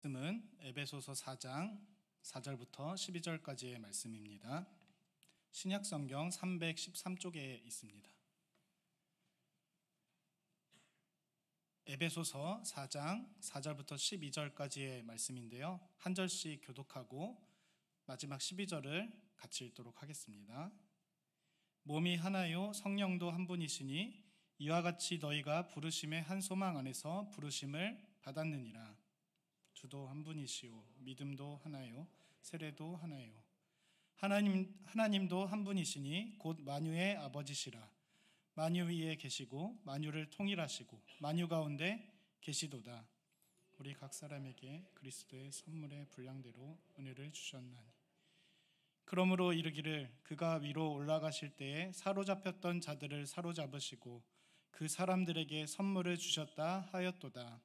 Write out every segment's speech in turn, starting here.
말씀은 에베소서 4장 4절부터 12절까지의 말씀입니다. 신약성경 313쪽에 있습니다. 에베소서 4장 4절부터 12절까지의 말씀인데요. 한 절씩 교독하고 마지막 12절을 같이 읽도록 하겠습니다. 몸이 하나요 성령도 한 분이시니 이와 같이 너희가 부르심의 한 소망 안에서 부르심을 받았느니라. 주도 한 분이시오 믿음도 하나요 세례도 하나요 하나님도 한 분이시니 곧 만유의 아버지시라. 만유 위에 계시고 만유를 통일하시고 만유 가운데 계시도다. 우리 각 사람에게 그리스도의 선물의 분량대로 은혜를 주셨나니 그러므로 이르기를 그가 위로 올라가실 때에 사로잡혔던 자들을 사로잡으시고 그 사람들에게 선물을 주셨다 하였도다.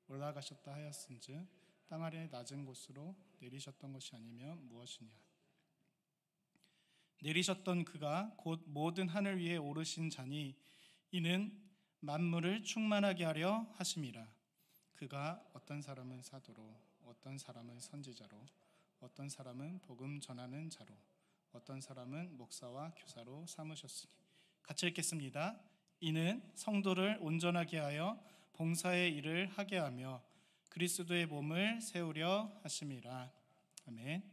올라가셨다 하였은즉 땅 아래 낮은 곳으로 내리셨던 것이 아니면 무엇이냐. 내리셨던 그가 곧 모든 하늘 위에 오르신 자니 이는 만물을 충만하게 하려 하심이라. 그가 어떤 사람은 사도로 어떤 사람은 선지자로 어떤 사람은 복음 전하는 자로 어떤 사람은 목사와 교사로 삼으셨으니. 같이 읽겠습니다. 이는 성도를 온전하게 하여 봉사의 일을 하게 하며 그리스도의 몸을 세우려 하심이라. 아멘.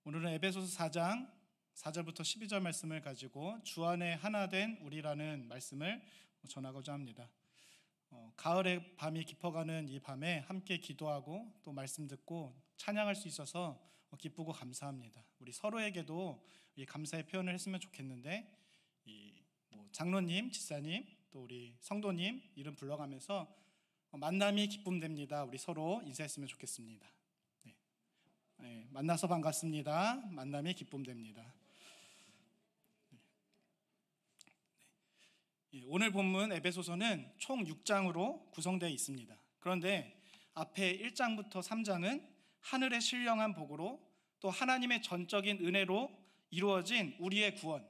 오늘은 에베소서 4장 4절부터 12절 말씀을 가지고 주 안에 하나 된 우리라는 말씀을 전하고자 합니다. 가을의 밤이 깊어가는 이 밤에 함께 기도하고 또 말씀 듣고 찬양할 수 있어서 기쁘고 감사합니다. 우리 서로에게도 이 감사의 표현을 했으면 좋겠는데 장로님, 지사님, 또 우리 성도님 이름 불러가면서 만남이 기쁨됩니다. 우리 서로 인사했으면 좋겠습니다. 네, 만나서 반갑습니다. 만남이 기쁨됩니다. 오늘 본문 에베소서는 총 6장으로 구성되어 있습니다. 그런데 앞에 1장부터 3장은 하늘의 신령한 복으로 또 하나님의 전적인 은혜로 이루어진 우리의 구원,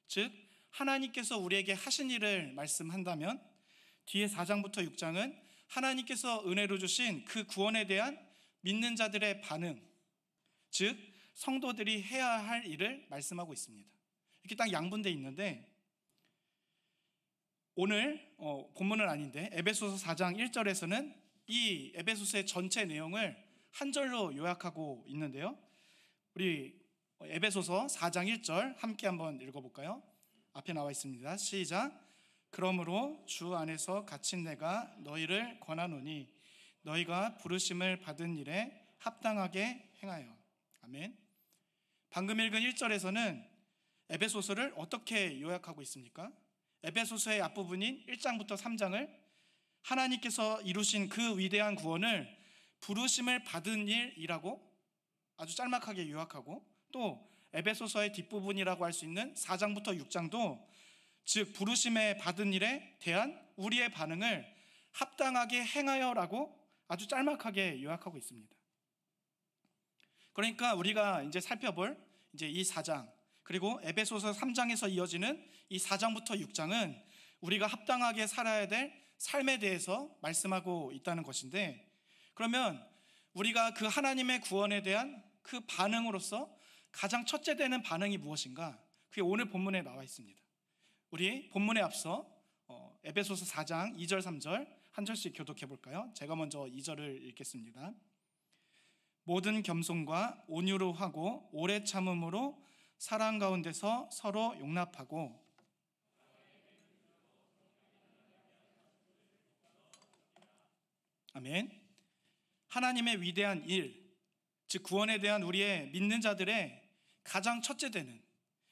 즉 하나님께서 우리에게 하신 일을 말씀한다면 뒤에 4장부터 6장은 하나님께서 은혜로 주신 그 구원에 대한 믿는 자들의 반응, 즉 성도들이 해야 할 일을 말씀하고 있습니다. 이렇게 딱 양분되어 있는데 오늘 본문은 아닌데 에베소서 4장 1절에서는 이 에베소서의 전체 내용을 한 절로 요약하고 있는데요. 우리 에베소서 4장 1절 함께 한번 읽어볼까요? 앞에 나와 있습니다. 시작. 그러므로 주 안에서 갇힌 내가 너희를 권하노니 너희가 부르심을 받은 일에 합당하게 행하여. 아멘. 방금 읽은 1절에서는 에베소서를 어떻게 요약하고 있습니까? 에베소서의 앞부분인 1장부터 3장을 하나님께서 이루신 그 위대한 구원을 부르심을 받은 일이라고 아주 짤막하게 요약하고, 또 에베소서의 뒷부분이라고 할 수 있는 4장부터 6장도 즉 부르심에 받은 일에 대한 우리의 반응을 합당하게 행하여라고 아주 짤막하게 요약하고 있습니다. 그러니까 우리가 이제 살펴볼 이제 이 4장 그리고 에베소서 3장에서 이어지는 이 4장부터 6장은 우리가 합당하게 살아야 될 삶에 대해서 말씀하고 있다는 것인데, 그러면 우리가 그 하나님의 구원에 대한 그 반응으로서 가장 첫째 되는 반응이 무엇인가? 그게 오늘 본문에 나와 있습니다. 우리 본문에 앞서 에베소서 4장 2절 3절 한 절씩 교독해 볼까요? 제가 먼저 2절을 읽겠습니다. 모든 겸손과 온유로 하고 오래 참음으로 사랑 가운데서 서로 용납하고. 아멘. 하나님의 위대한 일, 즉 구원에 대한 우리의 믿는 자들의 가장 첫째 되는,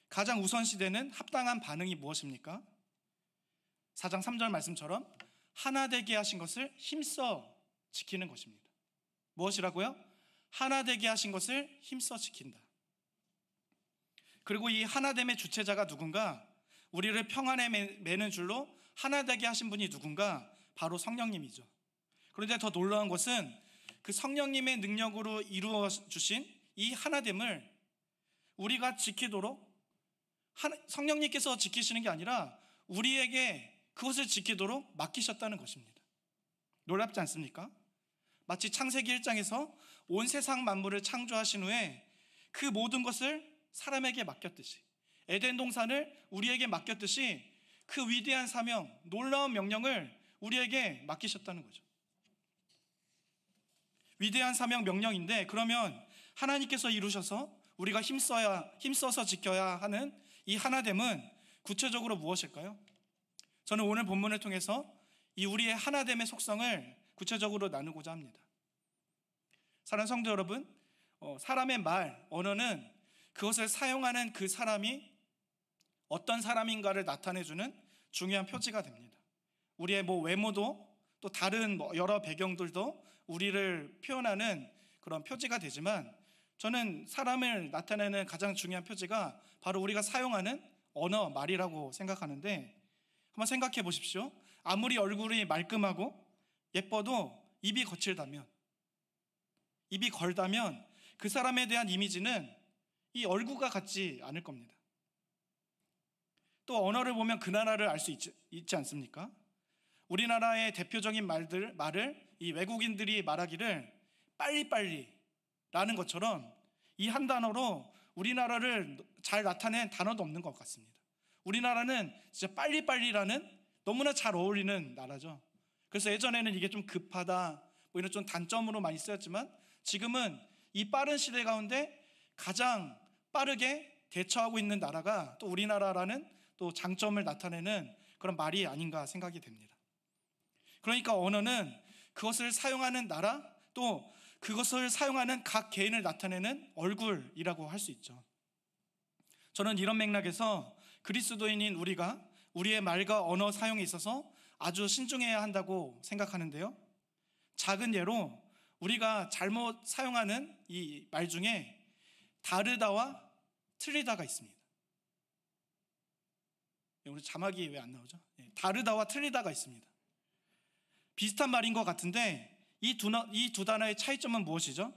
가장 우선시되는 합당한 반응이 무엇입니까? 4장 3절 말씀처럼 하나 되게 하신 것을 힘써 지키는 것입니다. 무엇이라고요? 하나 되게 하신 것을 힘써 지킨다. 그리고 이 하나됨의 주체자가 누군가? 우리를 평안에 매는 줄로 하나 되게 하신 분이 누군가? 바로 성령님이죠. 그런데 더 놀라운 것은 그 성령님의 능력으로 이루어 주신 이 하나됨을 우리가 지키도록 성령님께서 지키시는 게 아니라 우리에게 그것을 지키도록 맡기셨다는 것입니다. 놀랍지 않습니까? 마치 창세기 1장에서 온 세상 만물을 창조하신 후에 그 모든 것을 사람에게 맡겼듯이, 에덴 동산을 우리에게 맡겼듯이 그 위대한 사명, 놀라운 명령을 우리에게 맡기셨다는 거죠. 위대한 사명 명령인데, 그러면 하나님께서 이루셔서 우리가 힘써서 지켜야 하는 이 하나됨은 구체적으로 무엇일까요? 저는 오늘 본문을 통해서 이 우리의 하나됨의 속성을 구체적으로 나누고자 합니다. 사랑하는 성도 여러분, 사람의 말, 언어는 그것을 사용하는 그 사람이 어떤 사람인가를 나타내주는 중요한 표지가 됩니다. 우리의 외모도 또 다른 여러 배경들도 우리를 표현하는 그런 표지가 되지만, 저는 사람을 나타내는 가장 중요한 표지가 바로 우리가 사용하는 언어, 말이라고 생각하는데, 한번 생각해 보십시오. 아무리 얼굴이 말끔하고 예뻐도 입이 걸다면 그 사람에 대한 이미지는 이 얼굴과 같지 않을 겁니다. 또 언어를 보면 그 나라를 알 수 있지 않습니까? 우리나라의 대표적인 말을 이 외국인들이 말하기를 빨리빨리라는 것처럼 이 한 단어로 우리나라를 잘 나타낸 단어도 없는 것 같습니다. 우리나라는 진짜 빨리빨리라는 너무나 잘 어울리는 나라죠. 그래서 예전에는 이게 좀 급하다 이런 좀 단점으로 많이 쓰였지만, 지금은 이 빠른 시대 가운데 가장 빠르게 대처하고 있는 나라가 또 우리나라라는 또 장점을 나타내는 그런 말이 아닌가 생각이 됩니다. 그러니까 언어는 그것을 사용하는 나라, 또 그것을 사용하는 각 개인을 나타내는 얼굴이라고 할 수 있죠. 저는 이런 맥락에서 그리스도인인 우리가 우리의 말과 언어 사용에 있어서 아주 신중해야 한다고 생각하는데요, 작은 예로 우리가 잘못 사용하는 이 말 중에 다르다와 틀리다가 있습니다. 우리 자막이 왜 안 나오죠? 다르다와 틀리다가 있습니다. 비슷한 말인 것 같은데 이 두 단어의 차이점은 무엇이죠?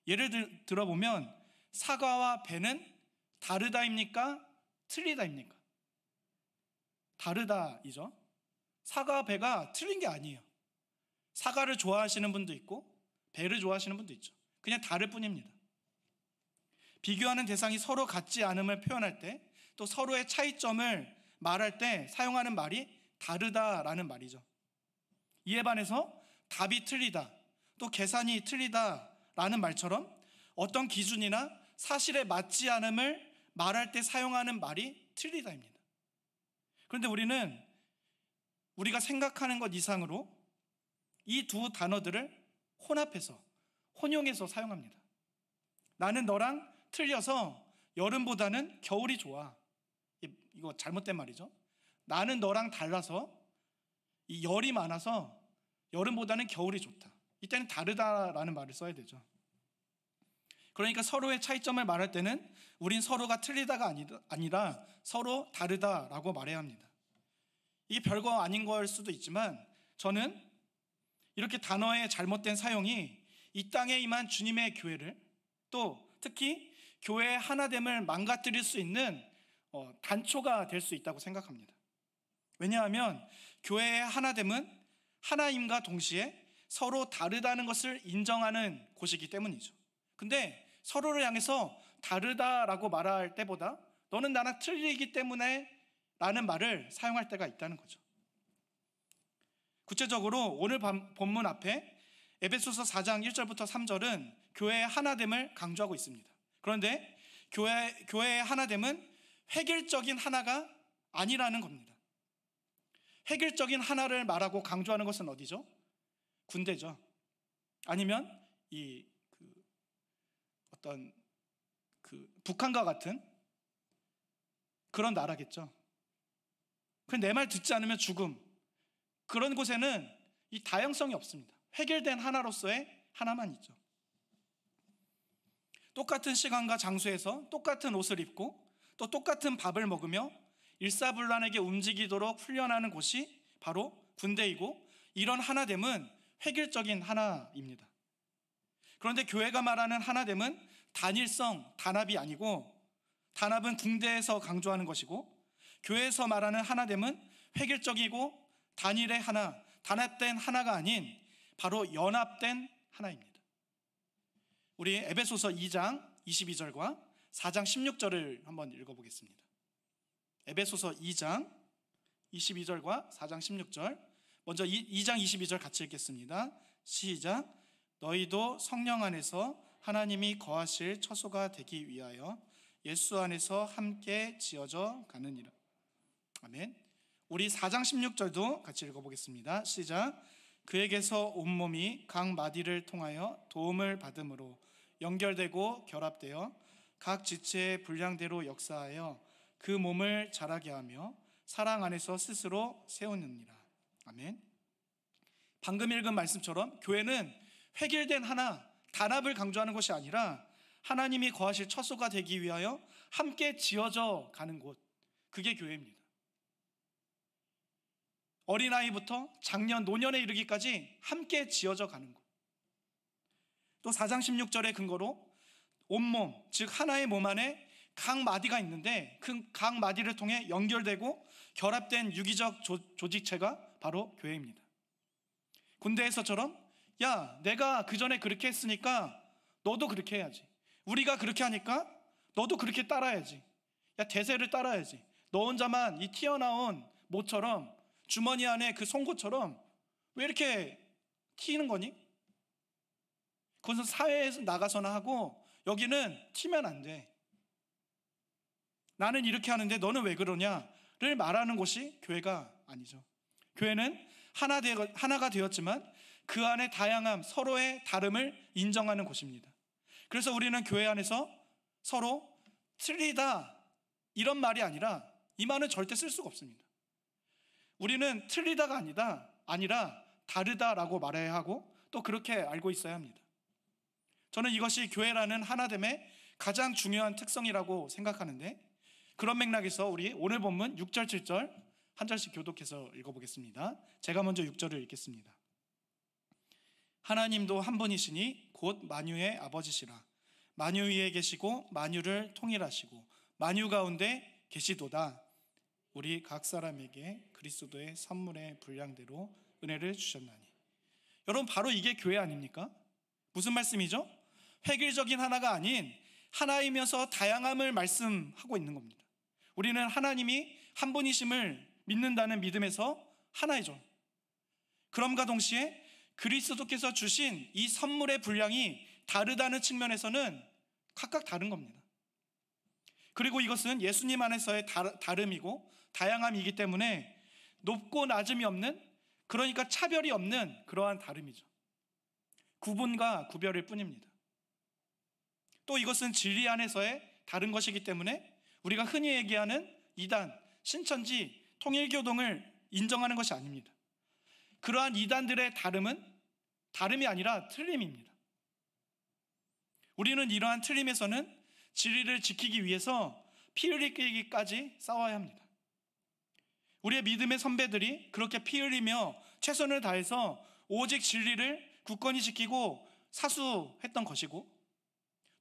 예를 들어보면 사과와 배는 다르다입니까? 틀리다입니까? 다르다이죠. 사과와 배가 틀린 게 아니에요. 사과를 좋아하시는 분도 있고 배를 좋아하시는 분도 있죠. 그냥 다를 뿐입니다. 비교하는 대상이 서로 같지 않음을 표현할 때, 또 서로의 차이점을 말할 때 사용하는 말이 다르다라는 말이죠. 이에 반해서 답이 틀리다, 또 계산이 틀리다라는 말처럼 어떤 기준이나 사실에 맞지 않음을 말할 때 사용하는 말이 틀리다입니다. 그런데 우리는 우리가 생각하는 것 이상으로 이 두 단어들을 혼용해서 사용합니다. 나는 너랑 틀려서 여름보다는 겨울이 좋아. 이거 잘못된 말이죠. 나는 너랑 달라서 이 열이 많아서 여름보다는 겨울이 좋다. 이때는 다르다라는 말을 써야 되죠. 그러니까 서로의 차이점을 말할 때는 우린 서로가 틀리다가 아니라 서로 다르다라고 말해야 합니다. 이게 별거 아닌 걸 수도 있지만, 저는 이렇게 단어의 잘못된 사용이 이 땅에 임한 주님의 교회를, 또 특히 교회의 하나됨을 망가뜨릴 수 있는 단초가 될 수 있다고 생각합니다. 왜냐하면 교회의 하나됨은 하나님과 동시에 서로 다르다는 것을 인정하는 곳이기 때문이죠. 근데 서로를 향해서 다르다라고 말할 때보다 너는 나랑 틀리기 때문에 라는 말을 사용할 때가 있다는 거죠. 구체적으로 오늘 본문 앞에 에베소서 4장 1절부터 3절은 교회의 하나됨을 강조하고 있습니다. 그런데 교회의 하나됨은 획일적인 하나가 아니라는 겁니다. 획일적인 하나를 말하고 강조하는 것은 어디죠? 군대죠. 아니면 어떤 북한과 같은 그런 나라겠죠. 내 말 듣지 않으면 죽음. 그런 곳에는 이 다양성이 없습니다. 획일된 하나로서의 하나만 있죠. 똑같은 시간과 장소에서 똑같은 옷을 입고 또 똑같은 밥을 먹으며 일사불란하게 움직이도록 훈련하는 곳이 바로 군대이고, 이런 하나됨은 획일적인 하나입니다. 그런데 교회가 말하는 하나됨은 단일성, 단합이 아니고, 단합은 군대에서 강조하는 것이고, 교회에서 말하는 하나됨은 획일적이고 단일의 하나, 단합된 하나가 아닌 바로 연합된 하나입니다. 우리 에베소서 2장 22절과 4장 16절을 한번 읽어보겠습니다. 에베소서 2장 22절과 4장 16절, 먼저 2장 22절 같이 읽겠습니다. 시작. 너희도 성령 안에서 하나님이 거하실 처소가 되기 위하여 예수 안에서 함께 지어져 가느니라. 아멘. 우리 4장 16절도 같이 읽어보겠습니다. 시작. 그에게서 온몸이 각 마디를 통하여 도움을 받음으로 연결되고 결합되어 각 지체의 분량대로 역사하여 그 몸을 자라게 하며 사랑 안에서 스스로 세우느니라. 아멘. 방금 읽은 말씀처럼 교회는 획일된 하나, 단합을 강조하는 것이 아니라 하나님이 거하실 처소가 되기 위하여 함께 지어져 가는 곳, 그게 교회입니다. 어린아이부터 장년, 노년에 이르기까지 함께 지어져 가는 곳. 또 4장 16절의 근거로 온몸, 즉 하나의 몸 안에 각 마디가 있는데 그 각 마디를 통해 연결되고 결합된 유기적 조직체가 바로 교회입니다. 군대에서처럼 야, 내가 그 전에 그렇게 했으니까 너도 그렇게 해야지. 우리가 그렇게 하니까 너도 그렇게 따라야지. 야, 대세를 따라야지. 너 혼자만 이 튀어나온 모처럼 주머니 안에 그 송곳처럼 왜 이렇게 튀는 거니? 그것은 사회에서 나가서나 하고 여기는 튀면 안 돼. 나는 이렇게 하는데 너는 왜 그러냐를 말하는 곳이 교회가 아니죠. 교회는 하나가 되었지만 그 안에 다양함, 서로의 다름을 인정하는 곳입니다. 그래서 우리는 교회 안에서 서로 틀리다 이런 말이 아니라 이 말은 절대 쓸 수가 없습니다. 우리는 틀리다가 아니라 다르다라고 말해야 하고 또 그렇게 알고 있어야 합니다. 저는 이것이 교회라는 하나됨의 가장 중요한 특성이라고 생각하는데, 그런 맥락에서 우리 오늘 본문 6절 7절 한 절씩 교독해서 읽어보겠습니다. 제가 먼저 6절을 읽겠습니다. 하나님도 한 분이시니 곧 만유의 아버지시라. 만유 위에 계시고 만유를 통일하시고 만유 가운데 계시도다. 우리 각 사람에게 그리스도의 선물의 분량대로 은혜를 주셨나니. 여러분, 바로 이게 교회 아닙니까? 무슨 말씀이죠? 획일적인 하나가 아닌 하나이면서 다양함을 말씀하고 있는 겁니다. 우리는 하나님이 한 분이심을 믿는다는 믿음에서 하나이죠. 그럼과 동시에 그리스도께서 주신 이 선물의 분량이 다르다는 측면에서는 각각 다른 겁니다. 그리고 이것은 예수님 안에서의 다름이고 다양함이기 때문에 높고 낮음이 없는, 그러니까 차별이 없는 그러한 다름이죠. 구분과 구별일 뿐입니다. 또 이것은 진리 안에서의 다른 것이기 때문에 우리가 흔히 얘기하는 이단, 신천지, 통일교동을 인정하는 것이 아닙니다. 그러한 이단들의 다름이 아니라 틀림입니다. 우리는 이러한 틀림에서는 진리를 지키기 위해서 피 흘리기까지 싸워야 합니다. 우리의 믿음의 선배들이 그렇게 피 흘리며 최선을 다해서 오직 진리를 굳건히 지키고 사수했던 것이고,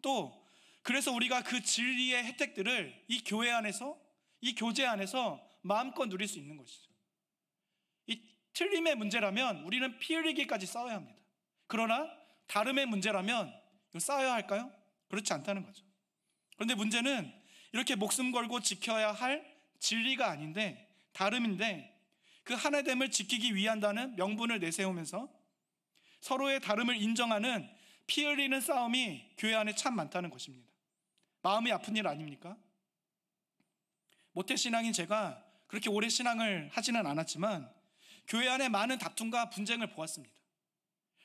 또 그래서 우리가 그 진리의 혜택들을 이 교회 안에서, 이 교제 안에서 마음껏 누릴 수 있는 것이죠. 이 틀림의 문제라면 우리는 피 흘리기까지 싸워야 합니다. 그러나 다름의 문제라면 싸워야 할까요? 그렇지 않다는 거죠. 그런데 문제는 이렇게 목숨 걸고 지켜야 할 진리가 아닌데 다름인데, 그 하나됨을 지키기 위한다는 명분을 내세우면서 서로의 다름을 인정하는 피 흘리는 싸움이 교회 안에 참 많다는 것입니다. 마음이 아픈 일 아닙니까? 모태신앙인 제가 그렇게 오래 신앙을 하지는 않았지만 교회 안에 많은 다툼과 분쟁을 보았습니다.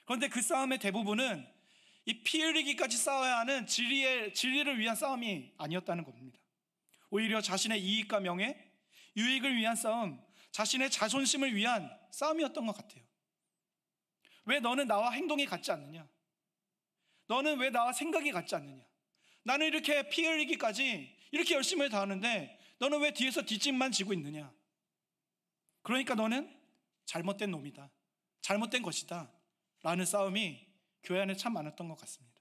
그런데 그 싸움의 대부분은 이 피 흘리기까지 싸워야 하는 진리를 위한 싸움이 아니었다는 겁니다. 오히려 자신의 이익과 명예, 유익을 위한 싸움, 자신의 자존심을 위한 싸움이었던 것 같아요. 왜 너는 나와 행동이 같지 않느냐? 너는 왜 나와 생각이 같지 않느냐? 나는 이렇게 피 흘리기까지 이렇게 열심히 다하는데 너는 왜 뒤에서 뒷짐만 지고 있느냐? 그러니까 너는 잘못된 놈이다, 잘못된 것이다 라는 싸움이 교회 안에 참 많았던 것 같습니다.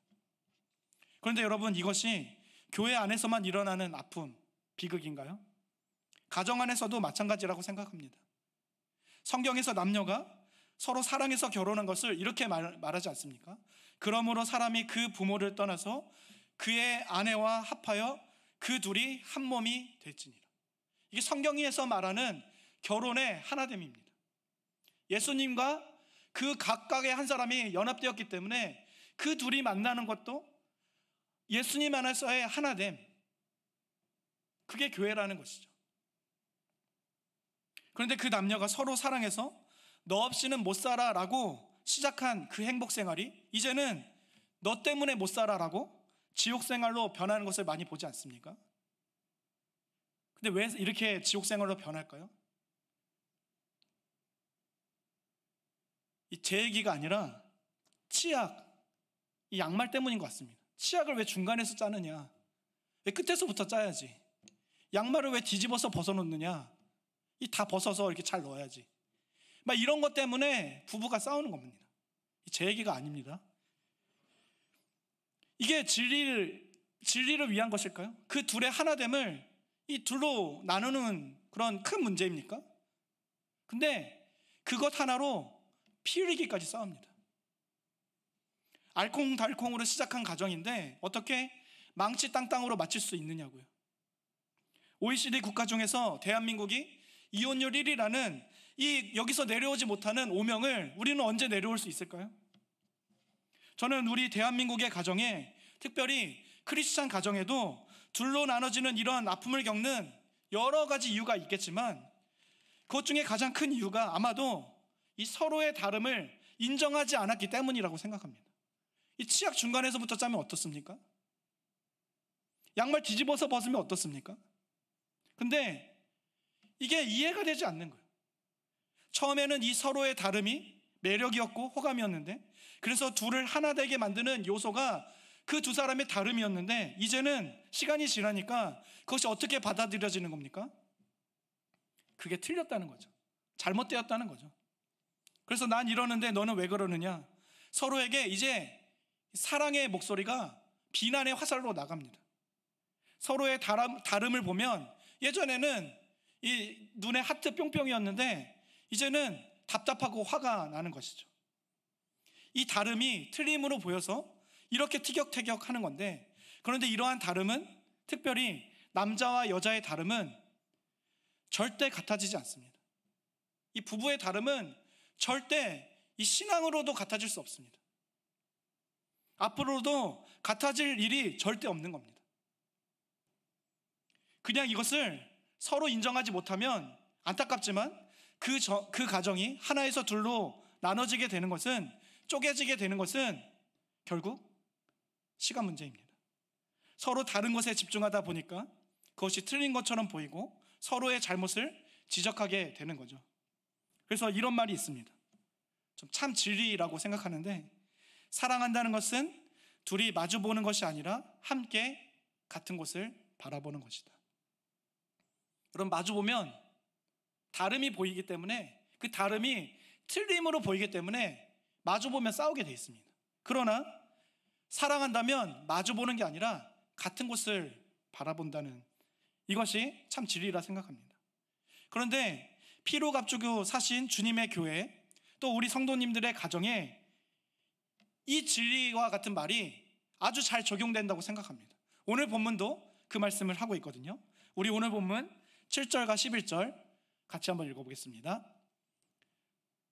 그런데 여러분, 이것이 교회 안에서만 일어나는 아픔, 비극인가요? 가정 안에서도 마찬가지라고 생각합니다. 성경에서 남녀가 서로 사랑해서 결혼한 것을 이렇게 말하지 않습니까? 그러므로 사람이 그 부모를 떠나서 그의 아내와 합하여 그 둘이 한 몸이 될지니라. 이게 성경에서 말하는 결혼의 하나됨입니다. 예수님과 그 각각의 한 사람이 연합되었기 때문에 그 둘이 만나는 것도 예수님 안에서의 하나됨, 그게 교회라는 것이죠. 그런데 그 남녀가 서로 사랑해서 너 없이는 못 살아 라고 시작한 그 행복 생활이 이제는 너 때문에 못 살아 라고 지옥 생활로 변하는 것을 많이 보지 않습니까? 근데 왜 이렇게 지옥 생활로 변할까요? 이 제 얘기가 아니라 치약, 이 양말 때문인 것 같습니다. 치약을 왜 중간에서 짜느냐? 왜 끝에서부터 짜야지? 양말을 왜 뒤집어서 벗어놓느냐? 이 다 벗어서 이렇게 잘 넣어야지. 막 이런 것 때문에 부부가 싸우는 겁니다. 제 얘기가 아닙니다. 이게 진리를 위한 것일까요? 그 둘의 하나됨을 이 둘로 나누는 그런 큰 문제입니까? 근데 그것 하나로 피 흘리기까지 싸웁니다. 알콩달콩으로 시작한 가정인데 어떻게 망치 땅땅으로 맞출 수 있느냐고요. OECD 국가 중에서 대한민국이 이혼율 1위라는 이 여기서 내려오지 못하는 오명을 우리는 언제 내려올 수 있을까요? 저는 우리 대한민국의 가정에, 특별히 크리스찬 가정에도 둘로 나눠지는 이런 아픔을 겪는 여러 가지 이유가 있겠지만 그것 중에 가장 큰 이유가 아마도 이 서로의 다름을 인정하지 않았기 때문이라고 생각합니다. 이 치약 중간에서부터 짜면 어떻습니까? 양말 뒤집어서 벗으면 어떻습니까? 근데 이게 이해가 되지 않는 거예요. 처음에는 이 서로의 다름이 매력이었고 호감이었는데, 그래서 둘을 하나 되게 만드는 요소가 그 두 사람의 다름이었는데, 이제는 시간이 지나니까 그것이 어떻게 받아들여지는 겁니까? 그게 틀렸다는 거죠. 잘못되었다는 거죠. 그래서 난 이러는데 너는 왜 그러느냐? 서로에게 이제 사랑의 목소리가 비난의 화살로 나갑니다. 서로의 다름을 보면 예전에는 이 눈에 하트 뿅뿅이었는데 이제는 답답하고 화가 나는 것이죠. 이 다름이 틀림으로 보여서 이렇게 티격태격하는 건데, 그런데 이러한 다름은, 특별히 남자와 여자의 다름은 절대 같아지지 않습니다. 이 부부의 다름은 절대 이 신앙으로도 같아질 수 없습니다. 앞으로도 같아질 일이 절대 없는 겁니다. 그냥 이것을 서로 인정하지 못하면 안타깝지만 그 가정이 하나에서 둘로 나눠지게 되는 것은, 쪼개지게 되는 것은 결국 시간 문제입니다. 서로 다른 것에 집중하다 보니까 그것이 틀린 것처럼 보이고 서로의 잘못을 지적하게 되는 거죠. 그래서 이런 말이 있습니다. 좀 참 진리라고 생각하는데, 사랑한다는 것은 둘이 마주보는 것이 아니라 함께 같은 곳을 바라보는 것이다. 여러분, 마주보면 다름이 보이기 때문에, 그 다름이 틀림으로 보이기 때문에 마주보면 싸우게 돼 있습니다. 그러나 사랑한다면 마주보는 게 아니라 같은 곳을 바라본다는 이것이 참 진리라 생각합니다. 그런데 피로 값주고 사신 주님의 교회, 또 우리 성도님들의 가정에 이 진리와 같은 말이 아주 잘 적용된다고 생각합니다. 오늘 본문도 그 말씀을 하고 있거든요. 우리 오늘 본문 7절과 11절 같이 한번 읽어보겠습니다.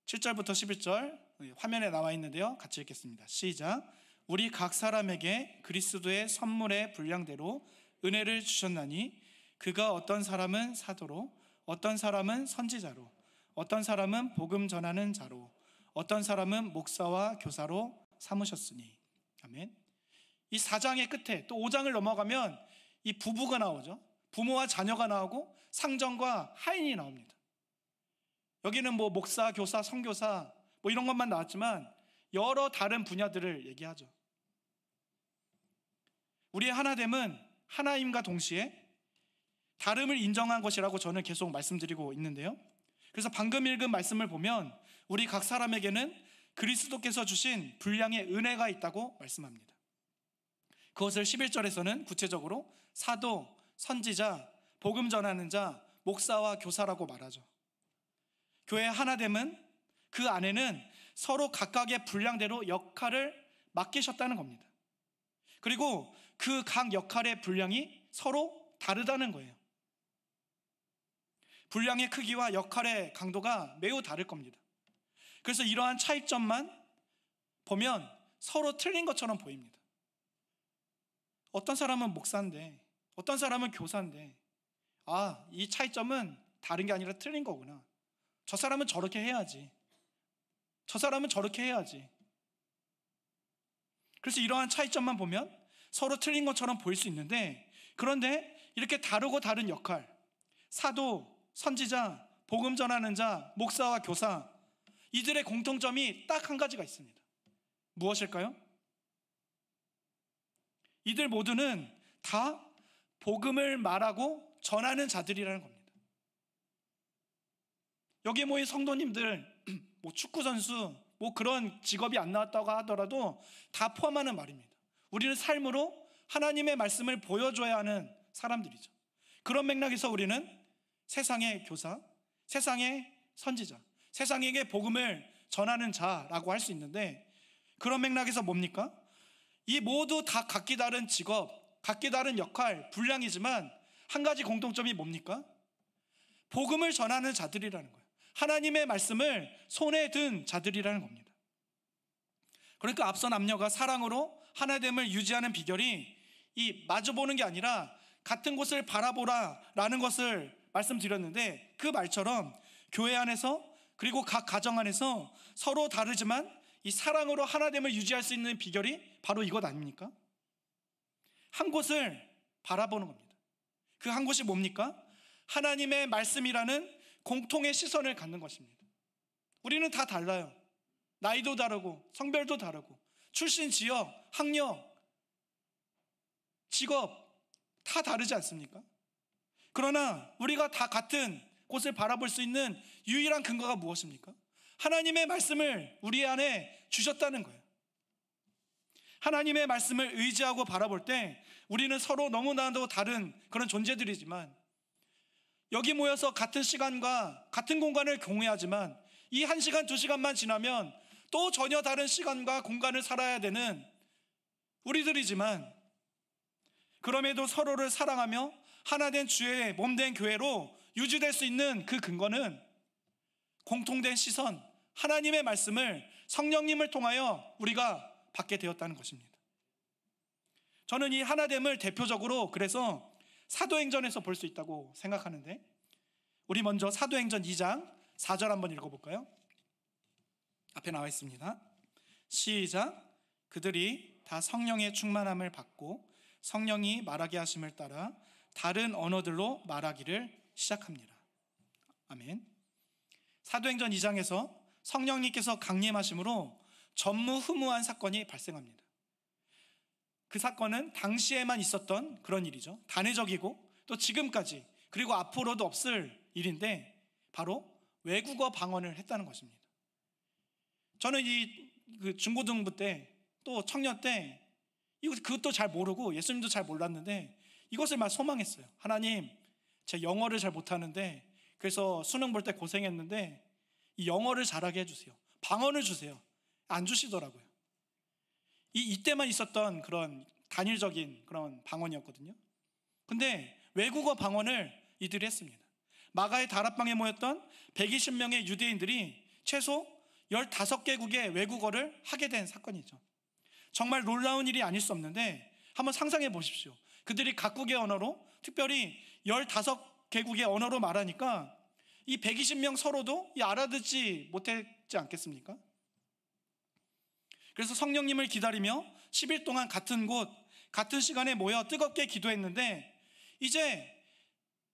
7절부터 11절 화면에 나와 있는데요, 같이 읽겠습니다. 시작. 우리 각 사람에게 그리스도의 선물의 분량대로 은혜를 주셨나니 그가 어떤 사람은 사도로, 어떤 사람은 선지자로, 어떤 사람은 복음 전하는 자로, 어떤 사람은 목사와 교사로 삼으셨으니. 아멘. 이 4장의 끝에 또 5장을 넘어가면 이 부부가 나오죠. 부모와 자녀가 나오고 상전과 하인이 나옵니다. 여기는 뭐 목사, 교사, 선교사 뭐 이런 것만 나왔지만 여러 다른 분야들을 얘기하죠. 우리의 하나됨은 하나임과 동시에 다름을 인정한 것이라고 저는 계속 말씀드리고 있는데요. 그래서 방금 읽은 말씀을 보면 우리 각 사람에게는 그리스도께서 주신 분량의 은혜가 있다고 말씀합니다. 그것을 11절에서는 구체적으로 사도, 선지자, 복음 전하는 자, 목사와 교사라고 말하죠. 교회의 하나됨은 그 안에는 서로 각각의 분량대로 역할을 맡기셨다는 겁니다. 그리고 그 각 역할의 분량이 서로 다르다는 거예요. 분량의 크기와 역할의 강도가 매우 다를 겁니다. 그래서 이러한 차이점만 보면 서로 틀린 것처럼 보입니다. 어떤 사람은 목사인데, 어떤 사람은 교사인데, 이 차이점은 다른 게 아니라 틀린 거구나. 저 사람은 저렇게 해야지. 저 사람은 저렇게 해야지. 그래서 이러한 차이점만 보면 서로 틀린 것처럼 보일 수 있는데, 그런데 이렇게 다르고 다른 역할, 사도, 선지자, 복음 전하는 자, 목사와 교사, 이들의 공통점이 딱 한 가지가 있습니다. 무엇일까요? 이들 모두는 다 복음을 말하고 전하는 자들이라는 겁니다. 여기 모인 성도님들, 축구 선수, 그런 직업이 안 나왔다고 하더라도 다 포함하는 말입니다. 우리는 삶으로 하나님의 말씀을 보여줘야 하는 사람들이죠. 그런 맥락에서 우리는 세상의 교사, 세상의 선지자, 세상에게 복음을 전하는 자라고 할 수 있는데, 그런 맥락에서 뭡니까? 이 모두 다 각기 다른 직업, 각기 다른 역할, 분량이지만 한 가지 공통점이 뭡니까? 복음을 전하는 자들이라는 거예요. 하나님의 말씀을 손에 든 자들이라는 겁니다. 그러니까 앞선 남녀가 사랑으로 하나됨을 유지하는 비결이 이 마주보는 게 아니라 같은 곳을 바라보라 라는 것을 말씀드렸는데, 그 말처럼 교회 안에서 그리고 각 가정 안에서 서로 다르지만 이 사랑으로 하나됨을 유지할 수 있는 비결이 바로 이것 아닙니까? 한 곳을 바라보는 겁니다. 그 한 곳이 뭡니까? 하나님의 말씀이라는 공통의 시선을 갖는 것입니다. 우리는 다 달라요. 나이도 다르고 성별도 다르고 출신 지역, 학력, 직업 다 다르지 않습니까? 그러나 우리가 다 같은 곳을 바라볼 수 있는 유일한 근거가 무엇입니까? 하나님의 말씀을 우리 안에 주셨다는 거예요. 하나님의 말씀을 의지하고 바라볼 때 우리는 서로 너무나도 다른 그런 존재들이지만, 여기 모여서 같은 시간과 같은 공간을 공유하지만 이 1시간, 2시간만 지나면 또 전혀 다른 시간과 공간을 살아야 되는 우리들이지만, 그럼에도 서로를 사랑하며 하나 된 주의 몸된 교회로 유지될 수 있는 그 근거는 공통된 시선, 하나님의 말씀을 성령님을 통하여 우리가 받게 되었다는 것입니다. 저는 이 하나됨을 대표적으로 그래서 사도행전에서 볼 수 있다고 생각하는데, 우리 먼저 사도행전 2장 4절 한번 읽어볼까요? 앞에 나와 있습니다. 시작. 그들이 다 성령의 충만함을 받고 성령이 말하게 하심을 따라 다른 언어들로 말하기를 시작합니다. 아멘. 사도행전 2장에서 성령님께서 강림하심으로 전무후무한 사건이 발생합니다. 그 사건은 당시에만 있었던 그런 일이죠. 단회적이고 또 지금까지 그리고 앞으로도 없을 일인데, 바로 외국어 방언을 했다는 것입니다. 저는 그 중고등부 때 또 청년 때 그것도 잘 모르고 예수님도 잘 몰랐는데 이것을 막 소망했어요. 하나님, 제 영어를 잘 못하는데, 그래서 수능 볼 때 고생했는데 이 영어를 잘하게 해주세요. 방언을 주세요. 안 주시더라고요. 이때만 있었던 그런 단일적인 그런 방언이었거든요. 근데 외국어 방언을 이들이 했습니다. 마가의 다락방에 모였던 120명의 유대인들이 최소 15개국의 외국어를 하게 된 사건이죠. 정말 놀라운 일이 아닐 수 없는데 한번 상상해 보십시오. 그들이 각국의 언어로, 특별히 15개국의 언어로 말하니까 이 120명 서로도 알아듣지 못했지 않겠습니까? 그래서 성령님을 기다리며 10일 동안 같은 곳, 같은 시간에 모여 뜨겁게 기도했는데, 이제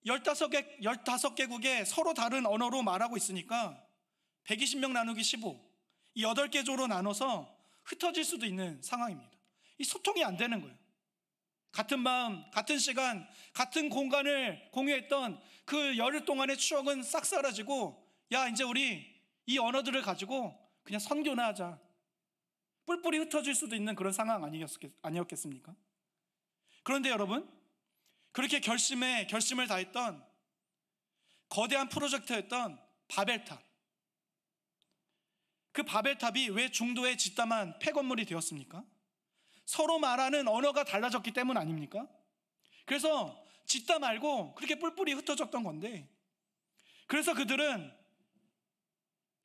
15개국의 서로 다른 언어로 말하고 있으니까 120명 나누기 15, 이 8개 조로 나눠서 흩어질 수도 있는 상황입니다. 이 소통이 안 되는 거예요. 같은 마음, 같은 시간, 같은 공간을 공유했던 그 열흘 동안의 추억은 싹 사라지고, 이제 우리 이 언어들을 가지고 그냥 선교나 하자, 뿔뿔이 흩어질 수도 있는 그런 상황 아니었겠습니까? 그런데 여러분, 그렇게 결심을 다했던 거대한 프로젝트였던 바벨탑, 그 바벨탑이 왜 중도에 짓담한 폐건물이 되었습니까? 서로 말하는 언어가 달라졌기 때문 아닙니까? 그래서 짓다 말고 그렇게 뿔뿔이 흩어졌던 건데, 그래서 그들은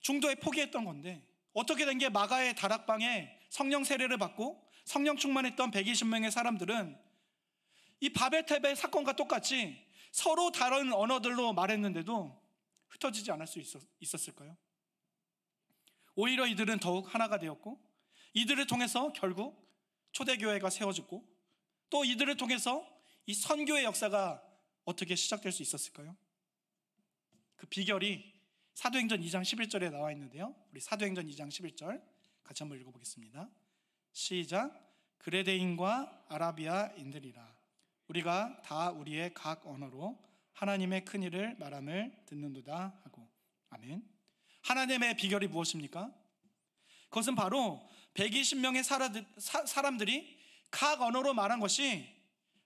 중도에 포기했던 건데, 어떻게 된 게 마가의 다락방에 성령 세례를 받고 성령 충만했던 120명의 사람들은 이 바벨탑의 사건과 똑같이 서로 다른 언어들로 말했는데도 흩어지지 않을 수 있었을까요? 오히려 이들은 더욱 하나가 되었고, 이들을 통해서 결국 초대교회가 세워졌고, 또 이들을 통해서 이 선교의 역사가 어떻게 시작될 수 있었을까요? 그 비결이 사도행전 2장 11절에 나와 있는데요, 우리 사도행전 2장 11절 같이 한번 읽어보겠습니다. 시작. 그레데인과 아라비아인들이라 우리가 다 우리의 각 언어로 하나님의 큰 일을 말함을 듣는도다 하고. 아멘. 하나님의 비결이 무엇입니까? 그것은 바로 120명의 사람들이 각 언어로 말한 것이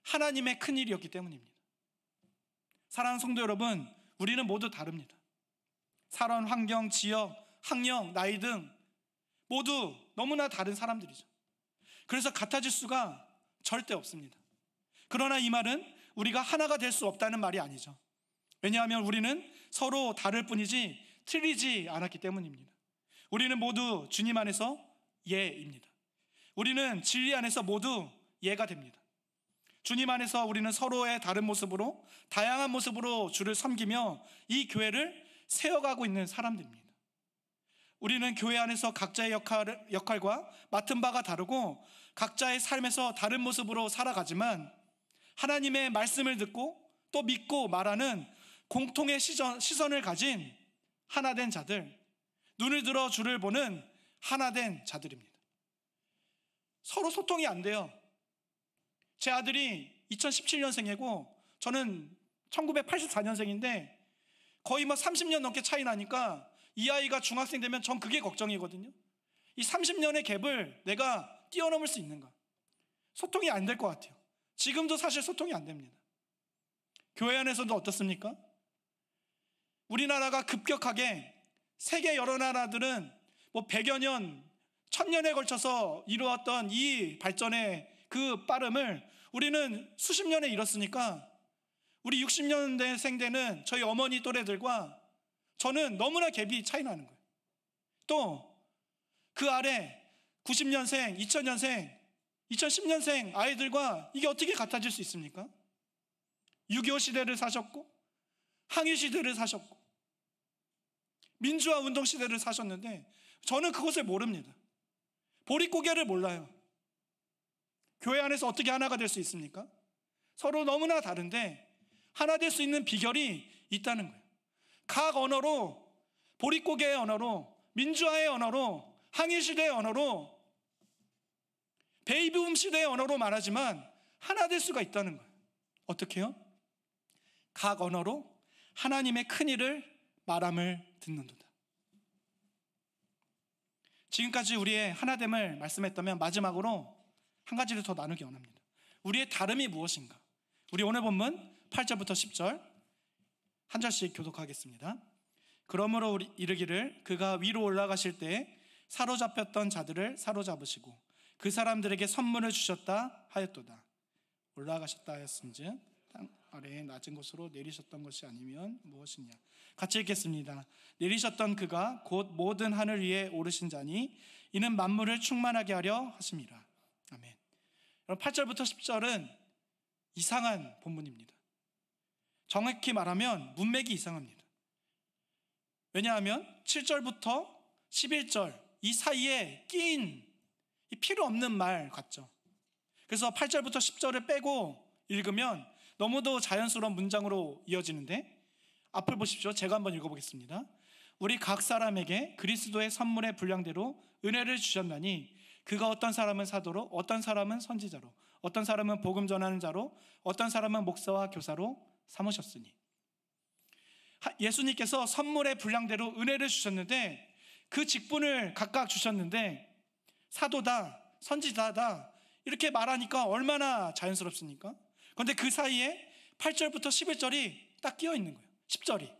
하나님의 큰 일이었기 때문입니다. 사랑하는 성도 여러분, 우리는 모두 다릅니다. 살아온 환경, 지역, 학력, 나이 등 모두 너무나 다른 사람들이죠. 그래서 같아질 수가 절대 없습니다. 그러나 이 말은 우리가 하나가 될 수 없다는 말이 아니죠. 왜냐하면 우리는 서로 다를 뿐이지 틀리지 않았기 때문입니다. 우리는 모두 주님 안에서 예입니다. 우리는 진리 안에서 모두 예가 됩니다. 주님 안에서 우리는 서로의 다른 모습으로, 다양한 모습으로 주를 섬기며 이 교회를 세워가고 있는 사람들입니다. 우리는 교회 안에서 각자의 역할과 맡은 바가 다르고 각자의 삶에서 다른 모습으로 살아가지만, 하나님의 말씀을 듣고 또 믿고 말하는 공통의 시선을 가진 하나된 자들, 눈을 들어 주를 보는 하나된 자들입니다. 서로 소통이 안 돼요. 제 아들이 2017년생이고 저는 1984년생인데 거의 30년 넘게 차이 나니까 이 아이가 중학생 되면 전 그게 걱정이거든요. 이 30년의 갭을 내가 뛰어넘을 수 있는가? 소통이 안 될 것 같아요. 지금도 사실 소통이 안 됩니다. 교회 안에서도 어떻습니까? 우리나라가 급격하게 세계 여러 나라들은 100여 년, 1000년에 걸쳐서 이루었던 이 발전의 그 빠름을 우리는 수십 년에 이뤘으니까 우리 60년대생 되는 저희 어머니 또래들과 저는 너무나 갭이 차이 나는 거예요. 또 그 아래 90년생, 2000년생, 2010년생 아이들과 이게 어떻게 같아질 수 있습니까? 6.25 시대를 사셨고 항일 시대를 사셨고 민주화 운동 시대를 사셨는데 저는 그것을 모릅니다. 보릿고개를 몰라요. 교회 안에서 어떻게 하나가 될 수 있습니까? 서로 너무나 다른데 하나 될 수 있는 비결이 있다는 거예요. 각 언어로, 보릿고개의 언어로, 민주화의 언어로, 항일시대의 언어로, 베이비붐 시대의 언어로 말하지만 하나 될 수가 있다는 거예요. 어떻게요? 각 언어로 하나님의 큰 일을 말함을 듣는도다. 지금까지 우리의 하나됨을 말씀했다면 마지막으로 한 가지를 더 나누기 원합니다. 우리의 다름이 무엇인가? 우리 오늘 본문 8절부터 10절 한 절씩 교독하겠습니다. 그러므로 우리 이르기를 그가 위로 올라가실 때 사로잡혔던 자들을 사로잡으시고 그 사람들에게 선물을 주셨다 하였도다. 올라가셨다 하였은즉 땅 아래에 낮은 곳으로 내리셨던 것이 아니면 무엇이냐. 같이 읽겠습니다. 내리셨던 그가 곧 모든 하늘 위에 오르신 자니 이는 만물을 충만하게 하려 하심이라. 아멘. 여러분 8절부터 10절은 이상한 본문입니다. 정확히 말하면 문맥이 이상합니다. 왜냐하면 7절부터 11절 이 사이에 끼인 이 필요 없는 말 같죠. 그래서 8절부터 10절을 빼고 읽으면 너무도 자연스러운 문장으로 이어지는데, 앞을 보십시오. 제가 한번 읽어보겠습니다. 우리 각 사람에게 그리스도의 선물의 분량대로 은혜를 주셨나니 그가 어떤 사람은 사도로, 어떤 사람은 선지자로, 어떤 사람은 복음 전하는 자로, 어떤 사람은 목사와 교사로 삼으셨으니. 예수님께서 선물의 분량대로 은혜를 주셨는데 그 직분을 각각 주셨는데 사도다, 선지자다 이렇게 말하니까 얼마나 자연스럽습니까? 그런데 그 사이에 8절부터 11절이 딱 끼어 있는 거예요. 10절이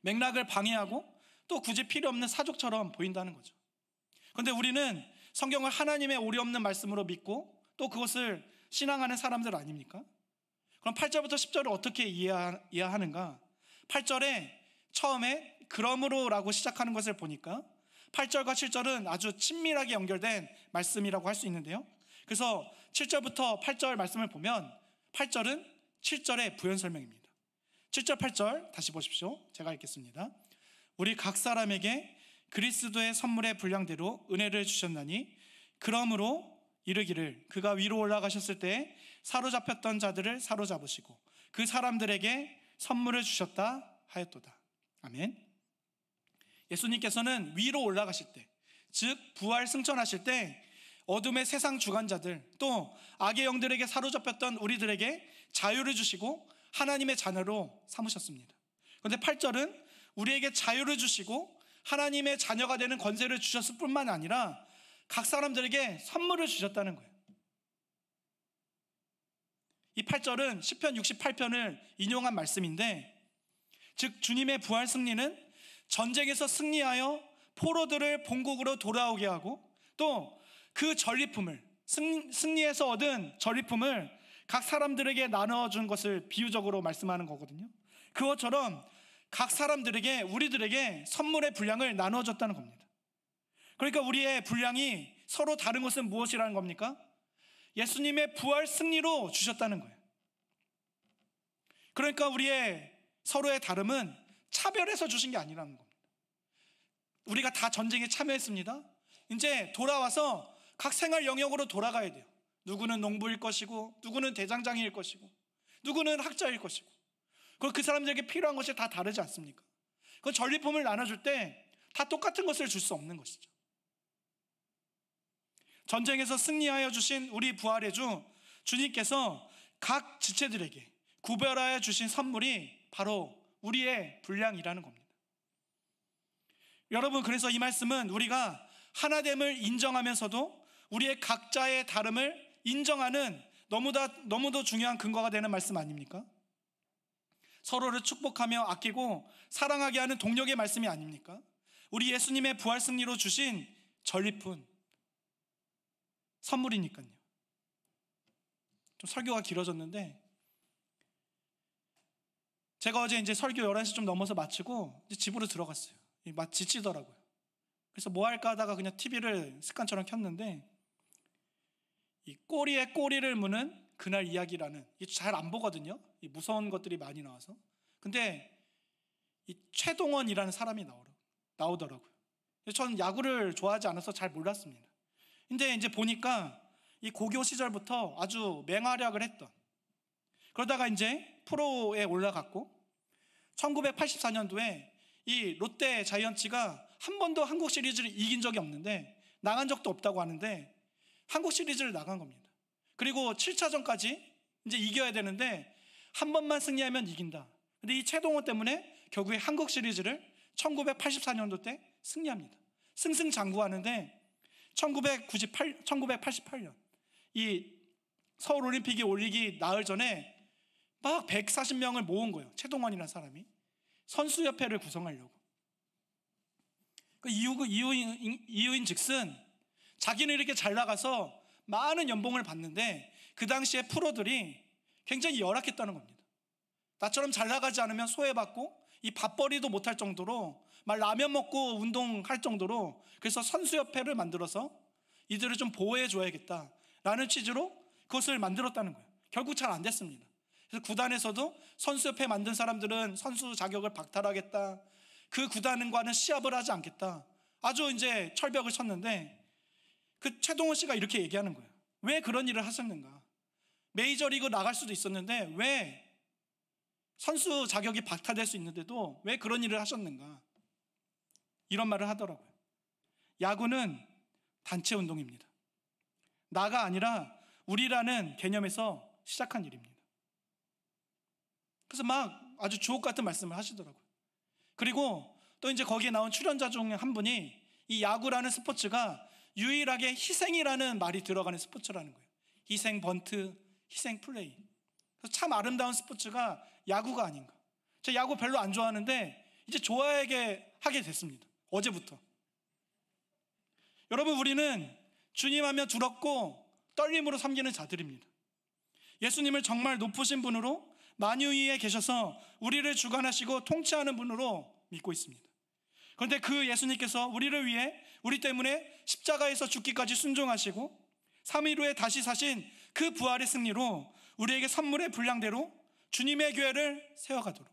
맥락을 방해하고 또 굳이 필요 없는 사족처럼 보인다는 거죠. 그런데 우리는 성경을 하나님의 오리 없는 말씀으로 믿고 또 그것을 신앙하는 사람들 아닙니까? 그럼 8절부터 10절을 어떻게 이해하는가? 8절에 처음에 그러므로라고 시작하는 것을 보니까 8절과 7절은 아주 친밀하게 연결된 말씀이라고 할 수 있는데요. 그래서 7절부터 8절 말씀을 보면 8절은 7절의 부연 설명입니다. 7절 8절 다시 보십시오. 제가 읽겠습니다. 우리 각 사람에게 그리스도의 선물의 분량대로 은혜를 주셨나니 그러므로 이르기를 그가 위로 올라가셨을 때 사로잡혔던 자들을 사로잡으시고 그 사람들에게 선물을 주셨다 하였도다. 아멘. 예수님께서는 위로 올라가실 때, 즉 부활 승천하실 때 어둠의 세상 주관자들 또 악의 영들에게 사로잡혔던 우리들에게 자유를 주시고 하나님의 자녀로 삼으셨습니다. 그런데 8절은 우리에게 자유를 주시고 하나님의 자녀가 되는 권세를 주셨을 뿐만 아니라 각 사람들에게 선물을 주셨다는 거예요. 이 8절은 시편 68편을 인용한 말씀인데, 즉 주님의 부활 승리는 전쟁에서 승리하여 포로들을 본국으로 돌아오게 하고 또 그 전리품을 승리해서 얻은 전리품을 각 사람들에게 나눠준 것을 비유적으로 말씀하는 거거든요. 그것처럼 각 사람들에게 우리들에게 선물의 분량을 나눠줬다는 겁니다. 그러니까 우리의 분량이 서로 다른 것은 무엇이라는 겁니까? 예수님의 부활 승리로 주셨다는 거예요. 그러니까 우리의 서로의 다름은 차별해서 주신 게 아니라는 겁니다. 우리가 다 전쟁에 참여했습니다. 이제 돌아와서 각 생활 영역으로 돌아가야 돼요. 누구는 농부일 것이고 누구는 대장장이일 것이고 누구는 학자일 것이고 그리고 그 사람들에게 필요한 것이 다 다르지 않습니까? 그 전리품을 나눠줄 때 다 똑같은 것을 줄 수 없는 것이죠. 전쟁에서 승리하여 주신 우리 부활의 주 주님께서 각 지체들에게 구별하여 주신 선물이 바로 우리의 분량이라는 겁니다. 여러분, 그래서 이 말씀은 우리가 하나됨을 인정하면서도 우리의 각자의 다름을 인정하는 너무도 중요한 근거가 되는 말씀 아닙니까? 서로를 축복하며 아끼고 사랑하게 하는 동력의 말씀이 아닙니까? 우리 예수님의 부활 승리로 주신 전리품 선물이니까요. 좀 설교가 길어졌는데 제가 어제 이제 설교 11시 좀 넘어서 마치고 이제 집으로 들어갔어요. 막 지치더라고요. 그래서 뭐 할까 하다가 그냥 TV를 습관처럼 켰는데 이 꼬리에 꼬리를 무는 그날 이야기라는, 잘 안 보거든요. 이 무서운 것들이 많이 나와서. 근데 이 최동원이라는 사람이 나오더라고요. 저는 야구를 좋아하지 않아서 잘 몰랐습니다. 근데 이제 보니까 이 고교 시절부터 아주 맹활약을 했던, 그러다가 이제 프로에 올라갔고 1984년도에 이 롯데 자이언츠가 한 번도 한국 시리즈를 이긴 적이 없는데, 나간 적도 없다고 하는데 한국 시리즈를 나간 겁니다. 그리고 7차전까지 이제 이겨야 되는데 한 번만 승리하면 이긴다. 근데 이 최동원 때문에 결국에 한국 시리즈를 1984년도 때 승리합니다. 승승장구하는데 1988년 이 서울올림픽이 올리기 나흘 전에 막 140명을 모은 거예요. 최동원이라는 사람이 선수협회를 구성하려고. 그 이유인 즉슨 자기는 이렇게 잘 나가서 많은 연봉을 받는데 그 당시에 프로들이 굉장히 열악했다는 겁니다. 나처럼 잘 나가지 않으면 소외받고 이 밥벌이도 못할 정도로 막 라면 먹고 운동할 정도로, 그래서 선수협회를 만들어서 이들을 좀 보호해 줘야겠다라는 취지로 그것을 만들었다는 거예요. 결국 잘 안 됐습니다. 그래서 구단에서도 선수협회 만든 사람들은 선수 자격을 박탈하겠다, 그 구단과는 시합을 하지 않겠다, 아주 이제 철벽을 쳤는데 그 최동원 씨가 이렇게 얘기하는 거예요. 왜 그런 일을 하셨는가? 메이저리그 나갈 수도 있었는데 왜 선수 자격이 박탈될 수 있는데도 왜 그런 일을 하셨는가? 이런 말을 하더라고요. 야구는 단체 운동입니다. 나가 아니라 우리라는 개념에서 시작한 일입니다. 그래서 막 아주 주옥 같은 말씀을 하시더라고요. 그리고 또 이제 거기에 나온 출연자 중에 한 분이 이 야구라는 스포츠가 유일하게 희생이라는 말이 들어가는 스포츠라는 거예요. 희생 번트, 희생 플레이. 그래서 참 아름다운 스포츠가 야구가 아닌가. 제가 야구 별로 안 좋아하는데 이제 좋아하게 하게 됐습니다. 어제부터. 여러분, 우리는 주님 하면 두렵고 떨림으로 섬기는 자들입니다. 예수님을 정말 높으신 분으로 만유 위에 계셔서 우리를 주관하시고 통치하는 분으로 믿고 있습니다. 그런데 그 예수님께서 우리를 위해 우리 때문에 십자가에서 죽기까지 순종하시고 3일 후에 다시 사신 그 부활의 승리로 우리에게 선물의 분량대로 주님의 교회를 세워가도록,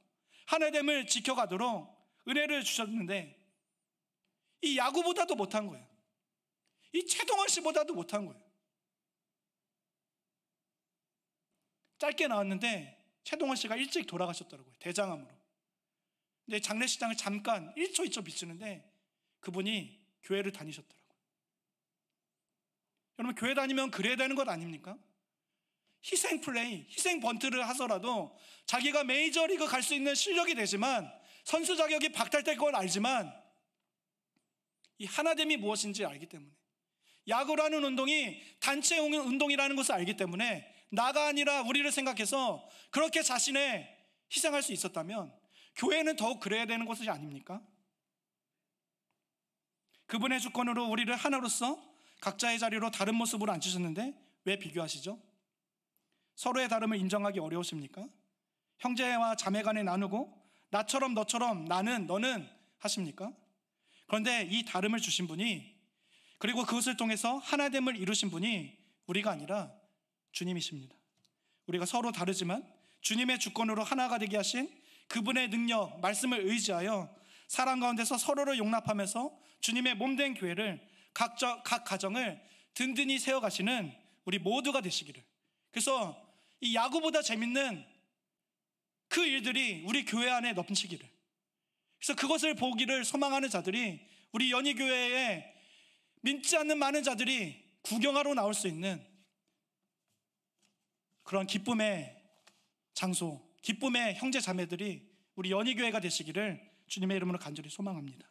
하나됨을 지켜가도록 은혜를 주셨는데, 이 야구보다도 못한 거예요. 이 최동원 씨보다도 못한 거예요. 짧게 나왔는데 최동원 씨가 일찍 돌아가셨더라고요. 대장암으로. 근데 장례식장을 잠깐 1초 2초 비추는데 그분이 교회를 다니셨더라고요. 여러분, 교회 다니면 그래야 되는 것 아닙니까? 희생 플레이, 희생 번트를 하서라도 자기가 메이저리그 갈 수 있는 실력이 되지만, 선수 자격이 박탈될 걸 알지만 이 하나됨이 무엇인지 알기 때문에, 야구라는 운동이 단체 운동이라는 것을 알기 때문에 나가 아니라 우리를 생각해서 그렇게 자신의 희생할 수 있었다면 교회는 더욱 그래야 되는 것이 아닙니까? 그분의 주권으로 우리를 하나로서 각자의 자리로 다른 모습으로 앉히셨는데 왜 비교하시죠? 서로의 다름을 인정하기 어려우십니까? 형제와 자매 간에 나누고 나처럼 너처럼 나는 너는 하십니까? 그런데 이 다름을 주신 분이, 그리고 그것을 통해서 하나됨을 이루신 분이 우리가 아니라 주님이십니다. 우리가 서로 다르지만 주님의 주권으로 하나가 되게 하신 그분의 능력, 말씀을 의지하여 사랑 가운데서 서로를 용납하면서 주님의 몸된 교회를, 각 가정을 든든히 세워가시는 우리 모두가 되시기를. 그래서 이 야구보다 재밌는 그 일들이 우리 교회 안에 넘치기를, 그래서 그것을 보기를 소망하는 자들이, 우리 연희교회에 믿지 않는 많은 자들이 구경하러 나올 수 있는 그런 기쁨의 장소, 기쁨의 형제 자매들이 우리 연희교회가 되시기를 주님의 이름으로 간절히 소망합니다.